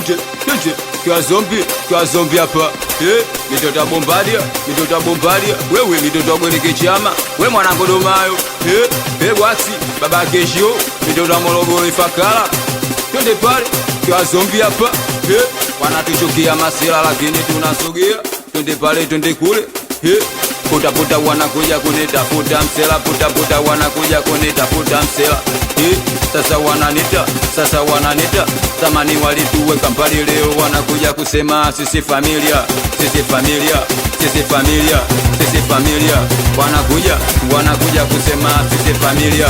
twende kwa zombi hapa. Mitoto bombadia wewe, mitoto gweleke chama we mwanangu domayo. Waxi baba keshio, mitoto Morogoro Ifakara. Twende pale kwa zombi hapa. Wanatuchukia masela lakini tunasogea. Twende pale twende kule. Puta wanakuja kunitafuta msela, puta wanakuja kunitafuta msela. Sasa wananita zamani walituweka mbali, leo wanakuja kusema sisi familia. Wanakuja kusema sisi familia.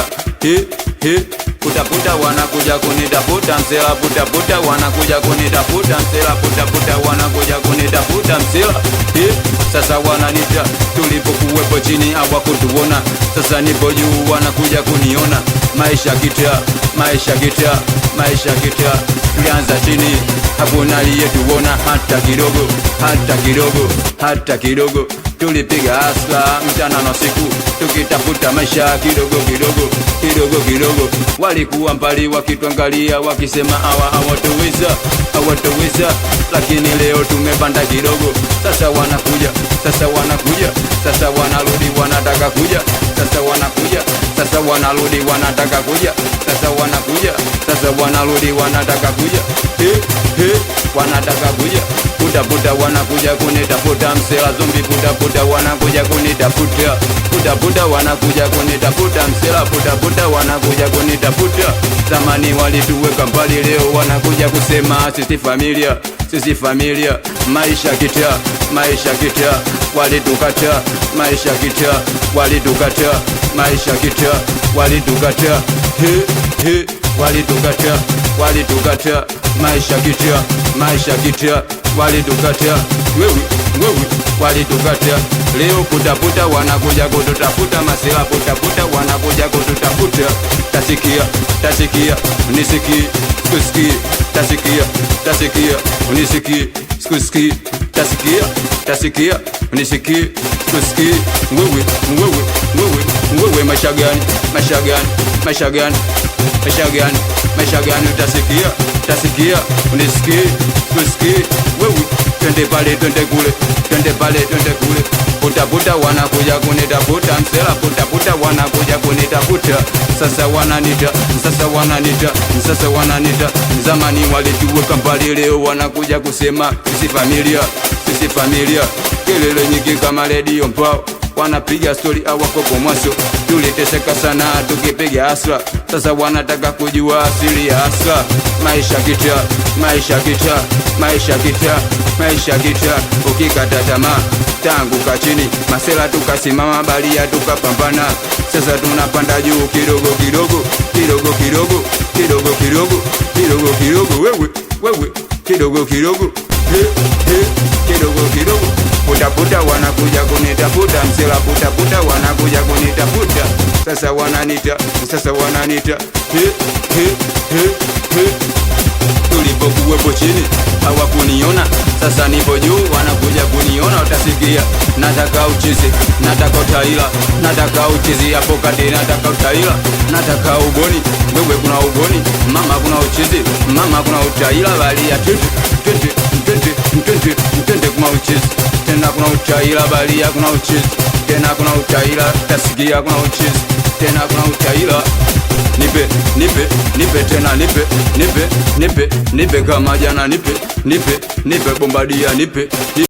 Puta wanakuja kunitafuta msela, puta wanakuja kunitafuta msela, puta wanakuja kunitafuta msela. Sasa wananita, tulipokuwepo chini hawakutuona, sasa nipo juu wanakuja kuniona. Maisha kita, tulianza chini hakuna aliyetuona hata kidogo. Tulipiga asla mchana na siku tukitafuta maisha kidogo. Walikuwa mbali wakituangalia wakisema hawatoweza, lakini leo tumepanda kidogo. Sasa wanakuja, sasa wanarudi wanataka kuja. Sasa wanarudi wanataka kuja. Sasa wanarudi wanataka kuja. Wanataka kuja. Puta wanakuja kunitafuta msela zombi, puta wanakuja kunitafuta. Puta wanakuja kunitafuta msela, puta wanakuja kunitafuta. Zamani walituweka mbali, leo wanakuja kusema sisi familia. Maisha kita, walitukata. Maisha kita, walitukata. Maisha kita, walitukata. Wewe walitukata. Leo puta wanakuja kututafuta masela, puta wanakuja kututafuta. Tasikia unisiki sikusikii. Tasikia unisiki sikusikii. Tasikia unisiki sikusikii. Wewe maisha gani? Tasikia unisiki sikusikii. Wewe twende pale twende kule. Puta wanakuja kunitafuta msela, puta wanakuja kunitafuta. Sasa wananita zamani walituweka mbali, leo wanakuja kusema sisi familia. Kelele nyingi kama redio mpao, wanapiga story awakoko mwaso. Tuliteseka sana tukipiga asla, sasa wanataka kujua asili ya asla. Maisha kita, ukikata tamaa tangu kachini masela tukasimama, balia tukapambana. Sasa tunapanda juu kidogo. Wewe kidogo. Puta wanakuja kunitafuta msela, puta wanakuja kunitafuta. Sasa wananita. Tulipokuwepo chini hawakuniona, sasa nipo juu wanakuja kuniona. Utasikia nataka uchizi, nataka utaila, nataka uchizi hapo kati, nataka utaila, nataka uboni. Wewe kuna uboni, mama kuna uchizi, mama kuna utaila, balia twende kuna uchizi, tena kuna utaila, balia kuna uchizi, tena kuna utaila. Tasikia kuna uchizi, tena kuna utaila. Nipe tena, nipe kama jana, nipe bombadia, nipe.